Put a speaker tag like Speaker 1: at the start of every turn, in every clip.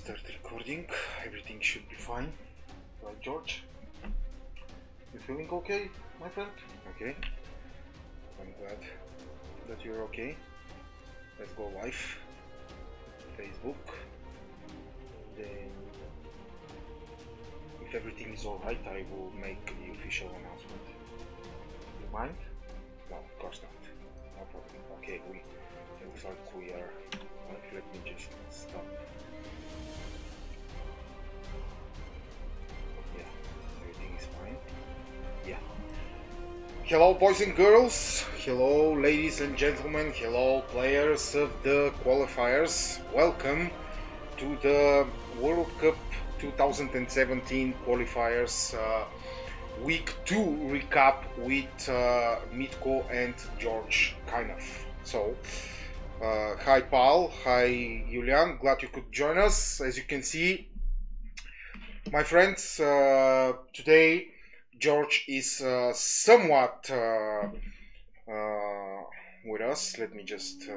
Speaker 1: start recording. Everything should be fine. Right, George? You feeling okay, my friend? Okay. I'm glad that you're okay. Let's go live. Facebook. Then, if everything is alright, I will make the official announcement. You mind? No, of course not. No problem. Okay, it looks like we are. Let me just stop. Yeah, everything is fine. Yeah. Hello, boys and girls. Hello, ladies and gentlemen. Hello, players of the qualifiers. Welcome to the World Cup 2017 qualifiers week 2 recap with Mitko and George, kind of. So, hi Paul, hi Julian, glad you could join us. As you can see, my friends, today George is somewhat with us. Let me just,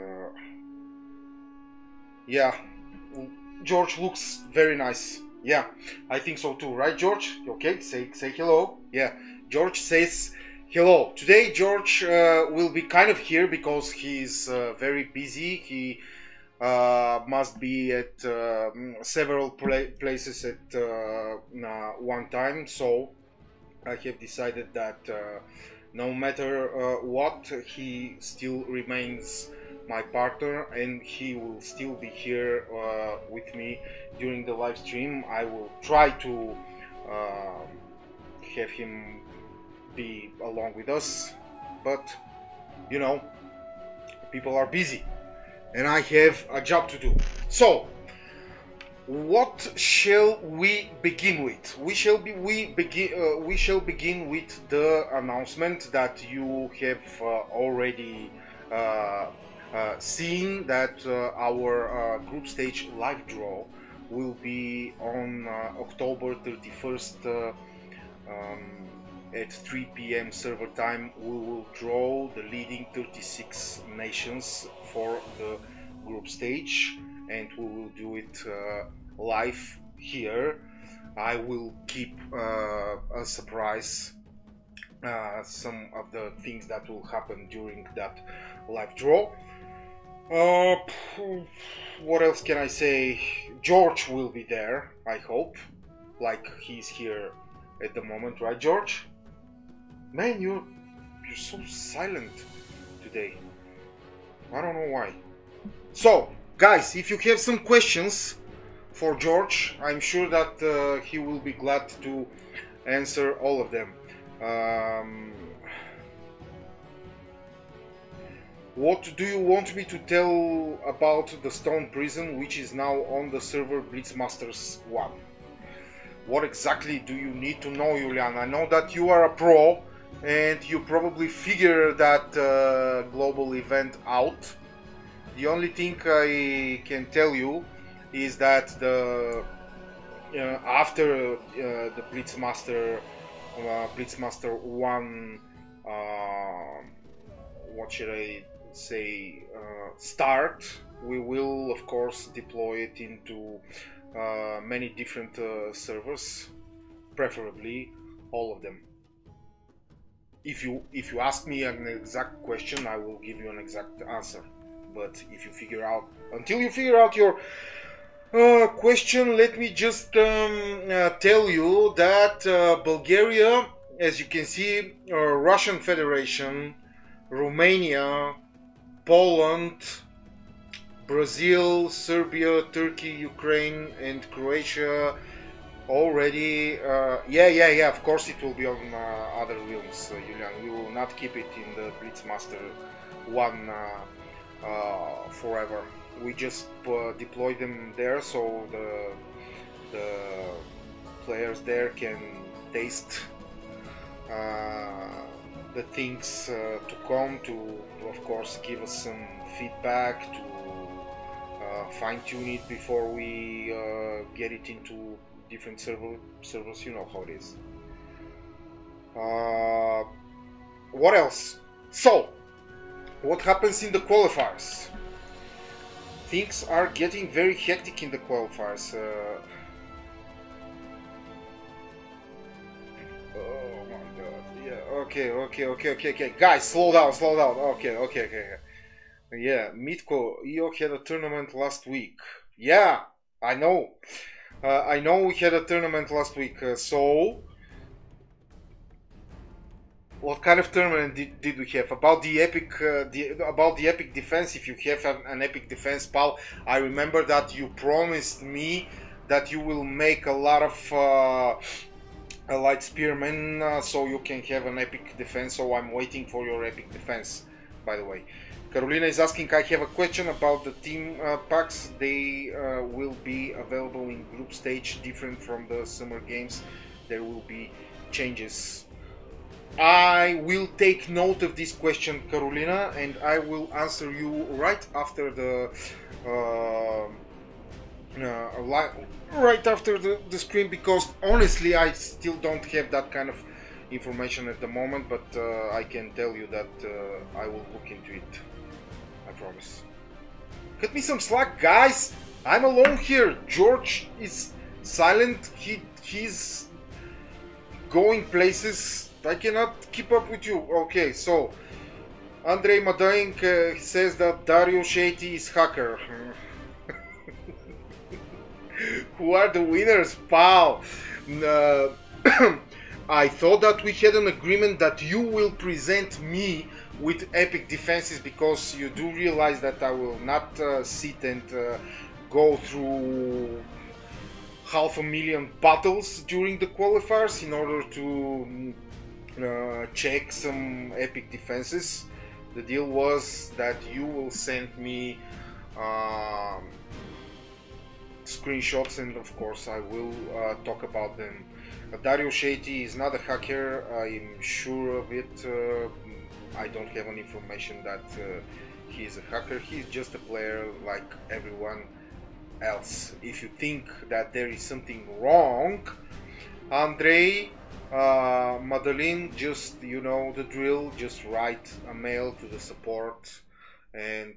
Speaker 1: yeah, George looks very nice. Yeah, I think so too, right, George? Okay, say hello. Yeah, George says hello. Today George will be kind of here because he's very busy. He must be at several places at one time, so I have decided that no matter what, he still remains my partner and he will still be here with me during the live stream. I will try to have him be along with us, but you know, people are busy and I have a job to do. So what shall we begin with? We shall begin with the announcement that you have already seen, that our group stage live draw will be on October 31st at 3 p.m. server time. We will draw the leading 36 nations for the group stage, and we will do it live here. I will keep a surprise some of the things that will happen during that live draw. What else can I say? George will be there, I hope, like he's here at the moment, right, George? Man, you're so silent today. I don't know why. So, guys, if you have some questions for George, I'm sure that he will be glad to answer all of them. What do you want me to tell about the Stone Prison, which is now on the server Blitzmasters 1? What exactly do you need to know, Julian? I know that you are a pro and you probably figure that global event out. The only thing I can tell you is that the after the Blitzmaster 1, what should I say, start, we will of course deploy it into many different servers, preferably all of them. If you ask me an exact question, I will give you an exact answer. But if you figure out, until you figure out your question, let me just tell you that Bulgaria, as you can see, Russian Federation, Romania, Poland, Brazil, Serbia, Turkey, Ukraine, and Croatia already. Yeah, of course it will be on other realms, Julian. We will not keep it in the Blitzmaster 1 forever. We just deploy them there so the players there can taste the things to come, to of course give us some feedback, to fine-tune it before we get it into different servers. You know how it is. What else? So, what happens in the qualifiers? things are getting very hectic in the qualifiers. Oh my god, yeah, okay. Guys, slow down. Okay. Yeah, Mitko, Io had a tournament last week. Yeah, I know. I know we had a tournament last week. So, what kind of tournament did we have? About the epic, about the epic defense. If you have an epic defense, pal, I remember that you promised me that you will make a lot of light spearmen, so you can have an epic defense. So I'm waiting for your epic defense. By the way, Carolina is asking. I have a question about the team packs. They will be available in group stage, different from the summer games. There will be changes. I will take note of this question, Carolina, and I will answer you right after the right after the screen, because honestly I still don't have that kind of information at the moment, but I can tell you that I will look into it. I promise. Cut me some slack, guys. I'm alone here. George is silent. He's going places. I cannot keep up with you. Okay, so Andrei Madaink says that Dario Sheti is hacker. Who are the winners, pal? I thought that we had an agreement that you will present me with epic defenses, because you do realize that I will not sit and go through 500,000 battles during the qualifiers in order to check some epic defenses. The deal was that you will send me screenshots, and of course I will talk about them. Dario Sheti is not a hacker, I'm sure of it. I don't have any information that he is a hacker. He's just a player like everyone else. If you think that there is something wrong, Andrei, Madeline, just, you know the drill, just write a mail to the support and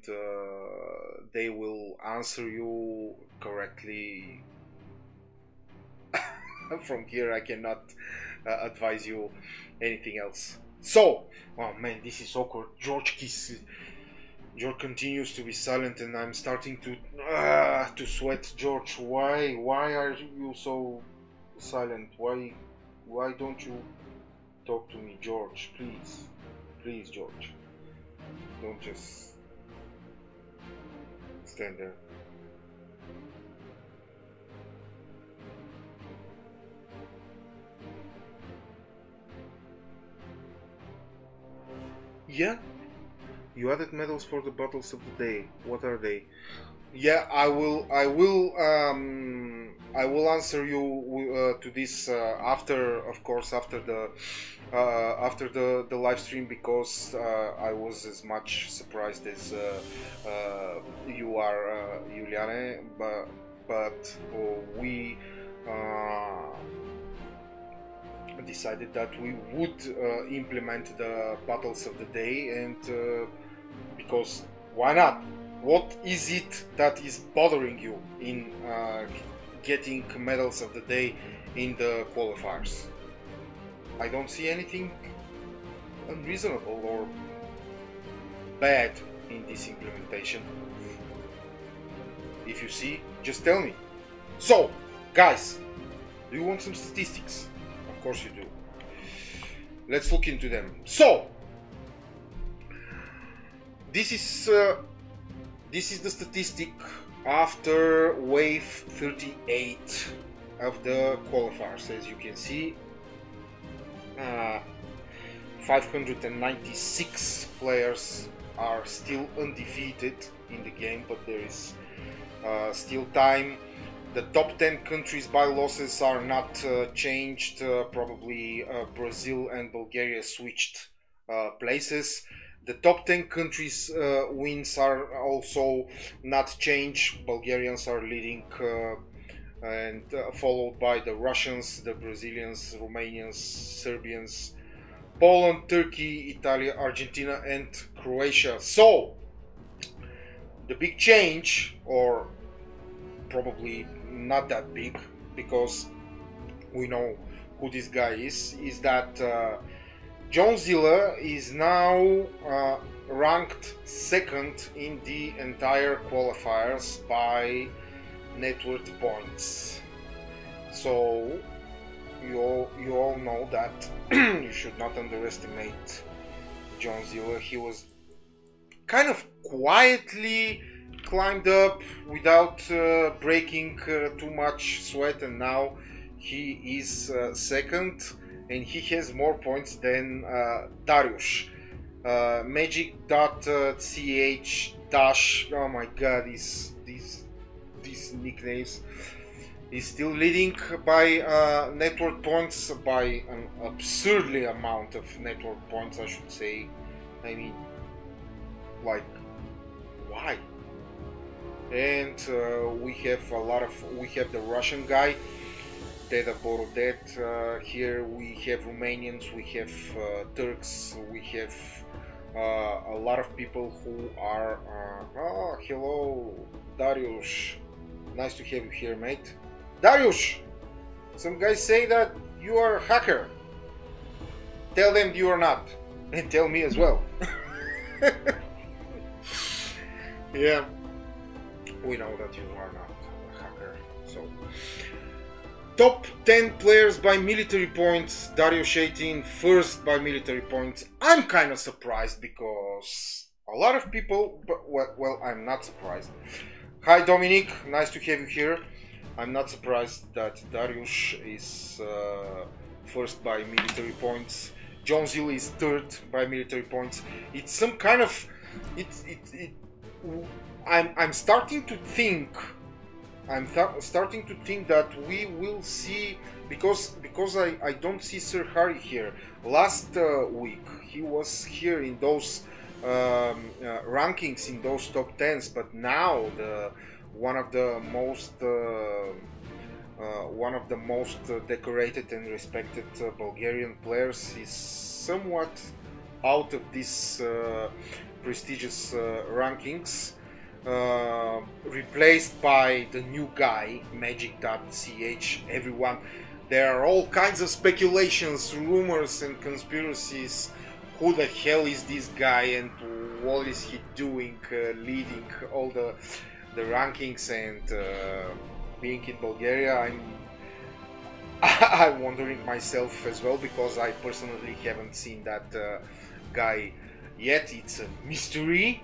Speaker 1: they will answer you correctly. From here I cannot advise you anything else. So, oh man, this is awkward. George continues to be silent, and I'm starting to sweat. George, why are you so silent? Why don't you talk to me, George? Please, George, don't just stand there. Yeah, you added medals for the battles of the day. What are they? Yeah, I will answer you to this after, of course, after the live stream, because I was as much surprised as you are, Juliane, but we decided that we would implement the battles of the day, and because why not? What is it that is bothering you in getting medals of the day in the qualifiers? I don't see anything unreasonable or bad in this implementation. If you see, just tell me. So, guys, do you want some statistics? Of course you do. Let's look into them. So, this is the statistic after wave 38 of the qualifiers. As you can see, 596 players are still undefeated in the game, but there is still time. The top 10 countries by losses are not changed. Probably Brazil and Bulgaria switched places. The top 10 countries wins are also not changed. Bulgarians are leading, and followed by the Russians, the Brazilians, Romanians, Serbians, Poland, Turkey, Italy, Argentina, and Croatia. So, the big change, or probably not that big, because we know who this guy is that Johnzilla is now ranked second in the entire qualifiers by net worth points. So you all know that you should not underestimate Johnzilla. He was kind of quietly climbed up without breaking too much sweat, and now he is second, and he has more points than Darius. Magic.ch dash, oh my god, these nicknames. He's still leading by network points, by an absurdly amount of network points, I should say. I mean, like, why? And we have the Russian guy, Deda Borodet. Here we have Romanians, we have Turks, we have a lot of people who are oh, hello Darius, nice to have you here, mate. Darius, some guys say that you are a hacker. Tell them you are not, and tell me as well. Yeah, we know that you are not a hacker. So, top 10 players by military points. Darius 18, first by military points. I'm kind of surprised because a lot of people, but well, I'm not surprised. Hi Dominic, nice to have you here. I'm not surprised that Darius is first by military points. Johnzilla is third by military points. It's some kind of I'm starting to think that we will see, because I don't see Sir Harry here. Last week he was here in those rankings, in those top 10s, but now one of the most decorated and respected Bulgarian players is somewhat out of these prestigious rankings, replaced by the new guy, Magic.ch. Everyone, there are all kinds of speculations, rumors and conspiracies. Who the hell is this guy and what is he doing, leading all the rankings and being in Bulgaria? I'm wondering myself as well, because I personally haven't seen that guy yet. It's a mystery,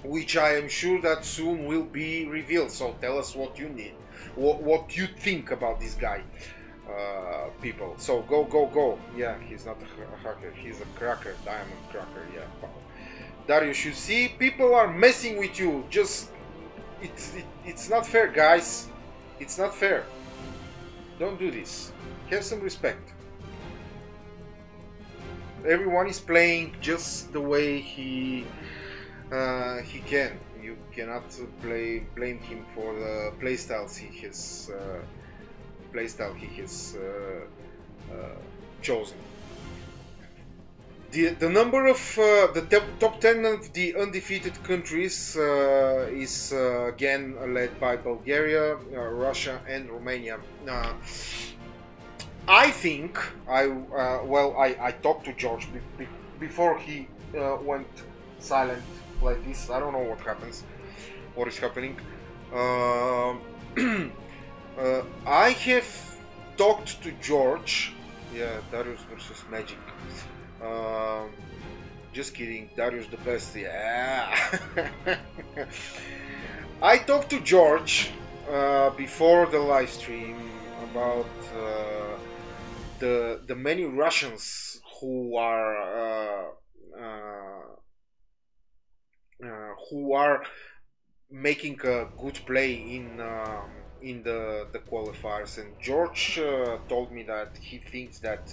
Speaker 1: which I am sure that soon will be revealed. So tell us what you need, what you think about this guy, people. So go. Yeah, he's not a hacker, he's a cracker, diamond cracker. Yeah, Darius, you see, people are messing with you. Just it's not fair, guys. It's not fair. Don't do this. Have some respect. Everyone is playing just the way he can. You cannot blame him for the playstyle he has chosen. The number of the top 10 of the undefeated countries is again led by Bulgaria, Russia, and Romania. I think I talked to George before he went silent like this. I don't know what is happening. I have talked to George. Yeah, Darius versus Magic. Just kidding, Darius the best. Yeah. I talked to George before the live stream about the many Russians who are making a good play in the qualifiers, and George told me that he thinks that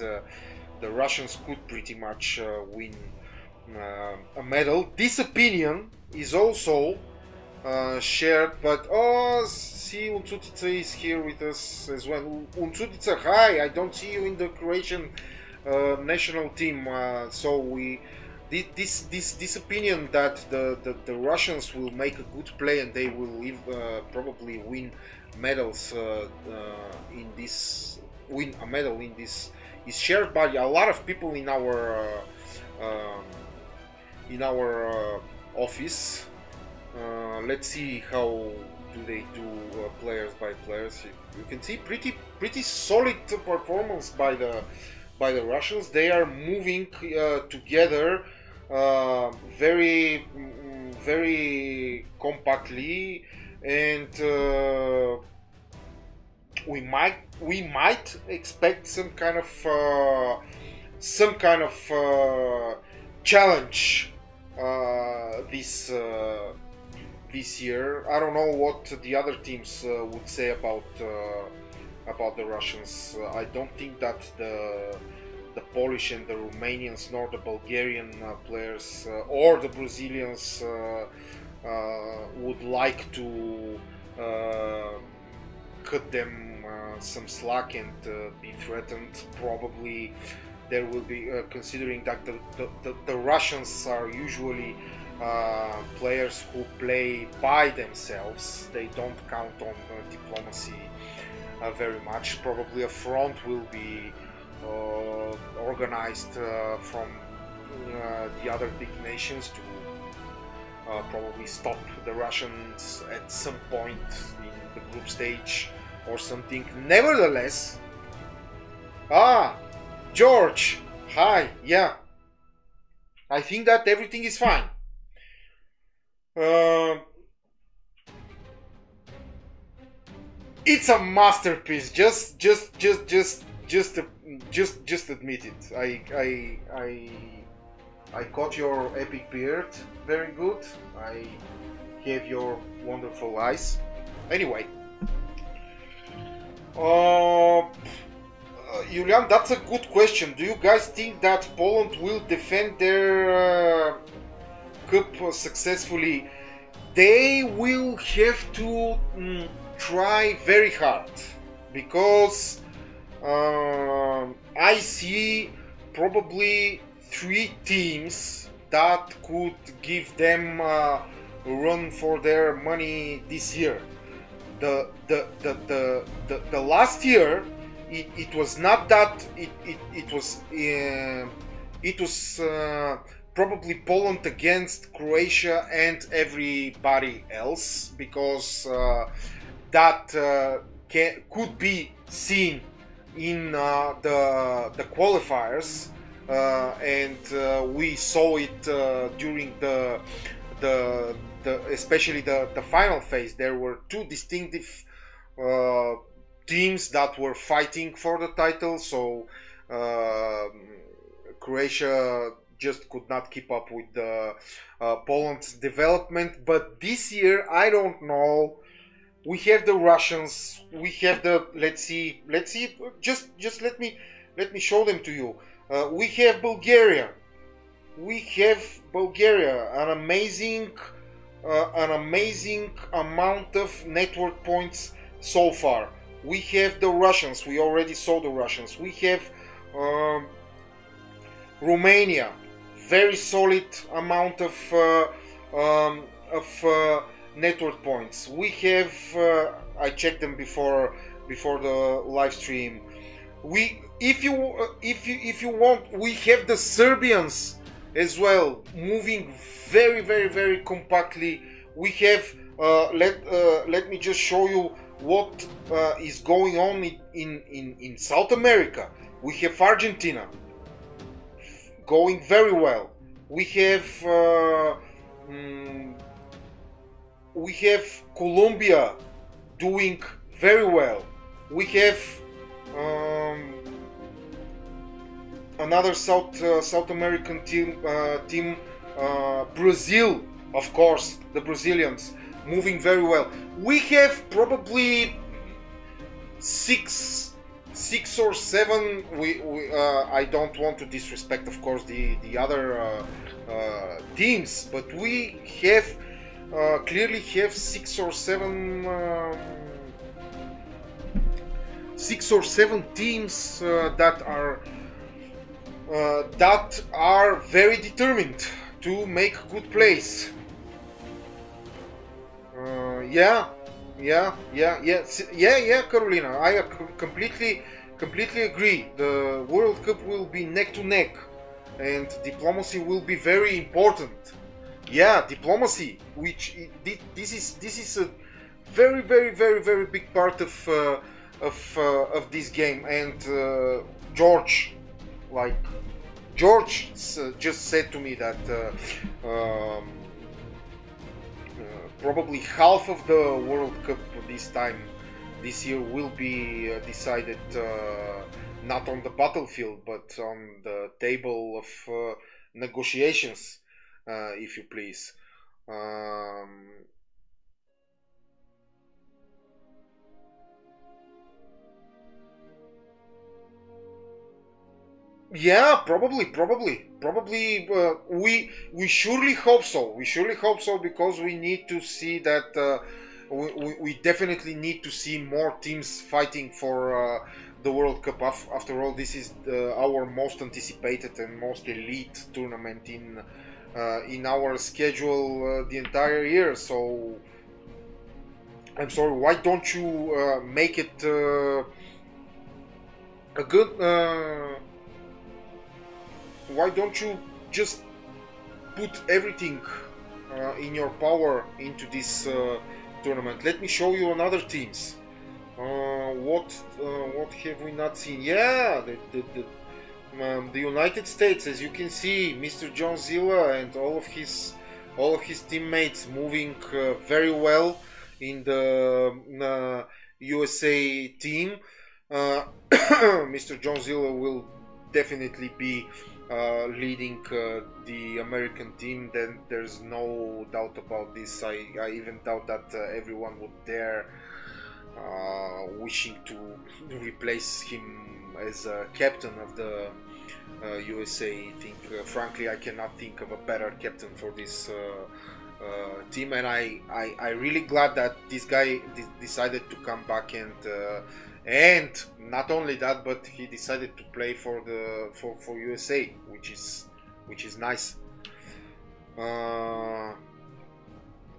Speaker 1: the Russians could pretty much win a medal. This opinion is also shared, but oh, see, Uncutica is here with us as well. Uncutica, hi, I don't see you in the Croatian national team, so we this opinion that the Russians will make a good play and they will probably win medals in this win a medal in this is shared by a lot of people in our office. Let's see how do they do players by players. You can see pretty solid performance by the Russians. They are moving together very compactly, and we might expect some kind of challenge this year. I don't know what the other teams would say about the Russians. I don't think that the Polish and the Romanians nor the Bulgarian players or the Brazilians would like to cut them some slack and be threatened. Probably there will be considering that the Russians are usually players who play by themselves. They don't count on diplomacy very much. Probably a front will be organized from the other big nations to probably stop the Russians at some point in the group stage or something. Nevertheless, George, hi, yeah, I think that everything is fine. It's a masterpiece. Just admit it. I caught your epic beard. Very good. I have your wonderful eyes. Anyway, Julian, that's a good question. Do you guys think that Poland will defend their cup successfully? They will have to try very hard, because I see probably 3 teams that could give them a run for their money this year. The last year it was not that it was probably Poland against Croatia and everybody else, because that could be seen in the qualifiers, and we saw it during especially the final phase. There were 2 distinctive teams that were fighting for the title, so Croatia just could not keep up with Poland's development. But this year, I don't know. We have the Russians. We have the let's see. Just let me show them to you. We have Bulgaria. An amazing amount of network points so far. We have the Russians. We already saw the Russians. We have Romania. Very solid amount of network points. We have I checked them before the live stream. If you want, we have the Serbians as well, moving very compactly. We have let me just show you what is going on in South America. We have Argentina going very well. We have Colombia doing very well. We have another South American team, Brazil, of course, the Brazilians moving very well. We have probably six or seven. I don't want to disrespect, of course, the other teams, but we have clearly have 6 or 7 teams that are that are very determined to make good plays. Yeah, Carolina. I completely agree. The World Cup will be neck to neck, and diplomacy will be very important. Yeah, diplomacy, which this is a very big part of this game. And George, like George just said to me that probably half of the World Cup this year will be decided not on the battlefield but on the table of negotiations, if you please. Yeah, probably. We surely hope so. We surely hope so because we need to see that. We definitely need to see more teams fighting for the World Cup. After all, this is our most anticipated and most elite tournament in our schedule the entire year. So I'm sorry. Why don't you make it a good? Why don't you just put everything in your power into this tournament? Let me show you another teams. What have we not seen? Yeah, the United States, as you can see, Mr. John Zilla and all of his teammates moving very well in the USA team. Mr. John Zilla will definitely be leading the American team. Then there's no doubt about this. I even doubt that everyone would dare wishing to replace him as captain of the USA. I think, frankly, I cannot think of a better captain for this team, and I really glad that this guy decided to come back and not only that, but he decided to play for USA, which is nice.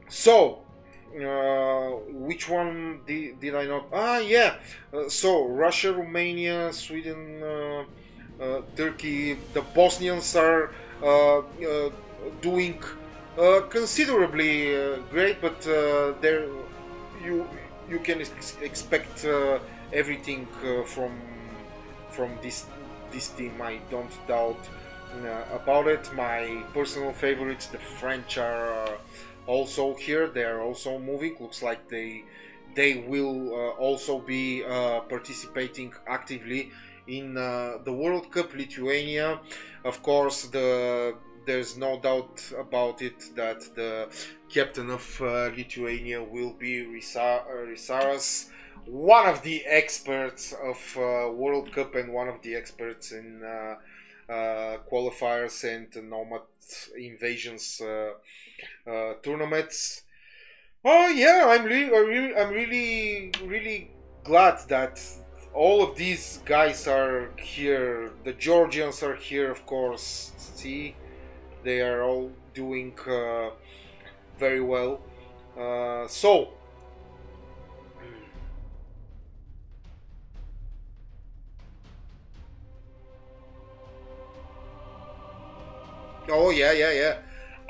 Speaker 1: So, which one did I not? Yeah. So Russia, Romania, Sweden, Turkey. The Bosnians are doing considerably great, but there you can expect everything from this team. I don't doubt about it. My personal favorites, the French, are also here. They are also moving. Looks like they will also be participating actively in the World Cup. Lithuania, of course, there's no doubt about it that the captain of Lithuania will be Risaras, one of the experts of World Cup and one of the experts in qualifiers and nomad invasions tournaments. Oh yeah, I'm really glad that all of these guys are here. The Georgians are here, of course. See, they are all doing very well. So. Oh yeah.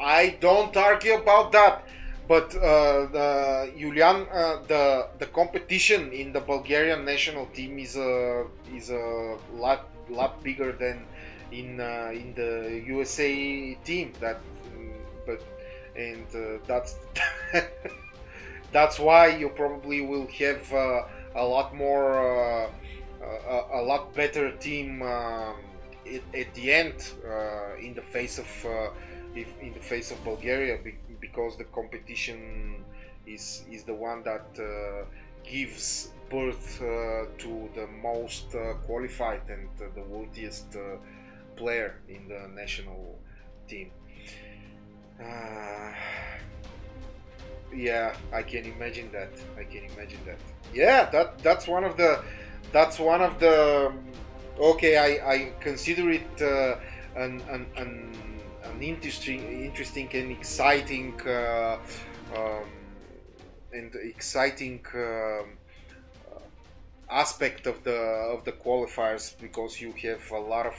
Speaker 1: I don't argue about that. But Julian, the competition in the Bulgarian national team is a lot bigger than in the USA team. That's that's why you probably will have a lot more a lot better team at the end in the face of Bulgaria, because the competition is the one that gives birth to the most qualified and the worthiest player in the national team. Yeah, I can imagine that. Yeah, that's one of the Okay, I consider it an interesting and exciting um, aspect of the qualifiers, because you have a lot of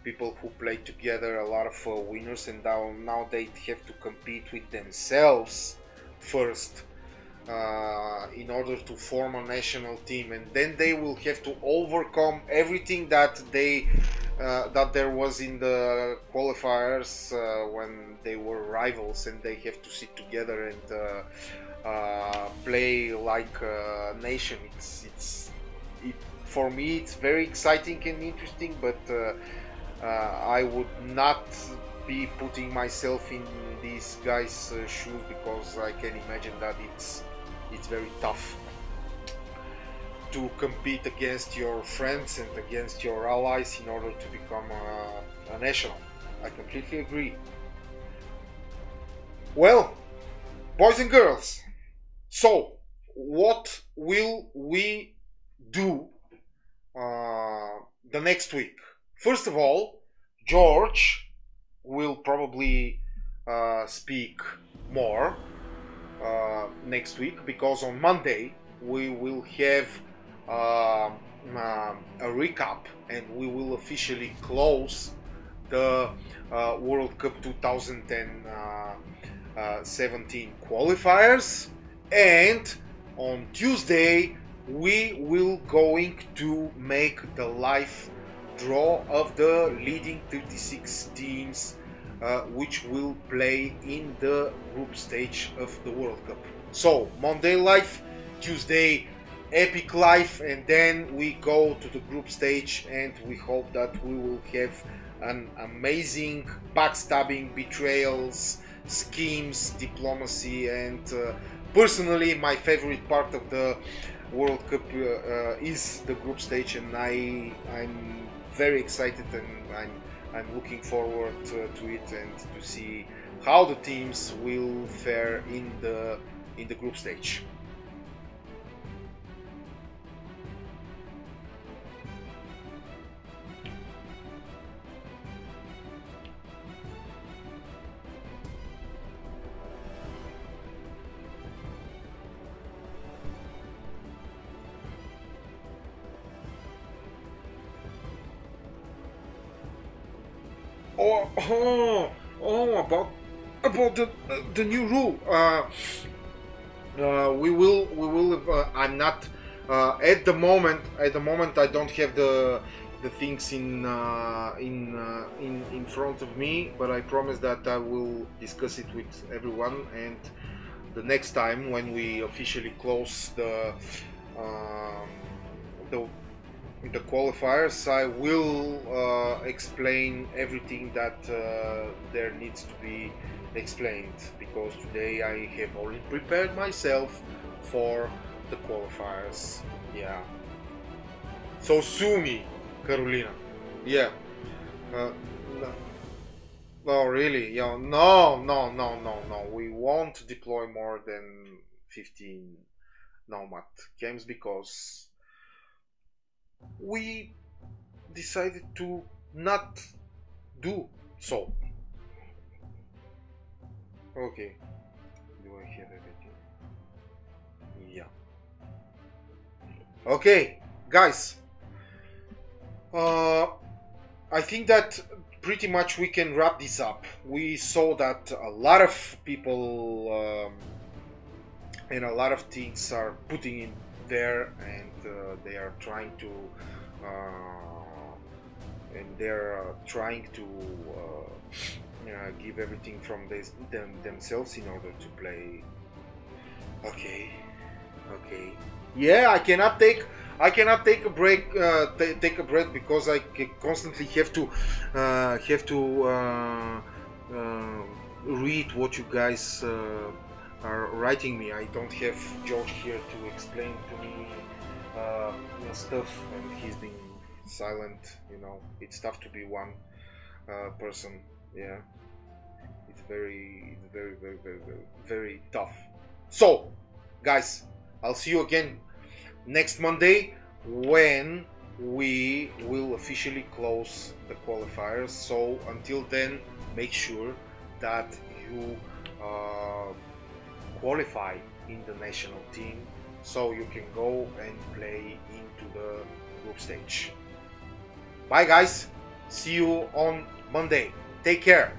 Speaker 1: people who play together, a lot of winners, and now they have to compete with themselves first in order to form a national team, and then they will have to overcome everything that there was in the qualifiers when they were rivals, and they have to sit together and play like a nation. For me it's very exciting and interesting, but I would not be putting myself in these guys' shoes, because I can imagine that it's very tough to compete against your friends and against your allies in order to become a national. I completely agree. Well, boys and girls, so what will we do the next week? First of all, George will probably speak more next week, because on Monday we will have a recap, and we will officially close the World Cup 2017 qualifiers, and on Tuesday we will going to make the live draw of the leading 36 teams which will play in the group stage of the World Cup. So Monday live, Tuesday epic live, and then we go to the group stage, and we hope that we will have an amazing backstabbing, betrayals, schemes, diplomacy, and personally my favorite part of the World Cup is the group stage, and I'm very excited, and I'm looking forward to it, and to see how the teams will fare in the group stage. About the new rule. We will. I'm not at the moment. At the moment, I don't have the things in front of me. But I promise that I will discuss it with everyone. And the next time when we officially close the qualifiers, I will explain everything that there needs to be explained, because today I have already prepared myself for the qualifiers. Yeah. So sue me, Carolina. Yeah. No, no, really. Yeah. No, no, no, no, no. We won't deploy more than 15 Nomad games, because we decided to not do so. Okay. Do I have everything? Yeah. Okay, guys. I think that pretty much we can wrap this up. We saw that a lot of people and a lot of things are putting in there, and they are trying to give everything from themselves in order to play. Okay, okay. Yeah, I cannot take a break. Take a break, because I constantly have to read what you guys are writing me. I don't have George here to explain to me stuff, and he's been silent. You know, it's tough to be one person. Yeah, it's very, very, very, very, very, very tough. So, guys, I'll see you again next Monday, when we will officially close the qualifiers. So until then, make sure that you qualify in the national team, so you can go and play into the group stage. Bye guys, see you on Monday. Take care.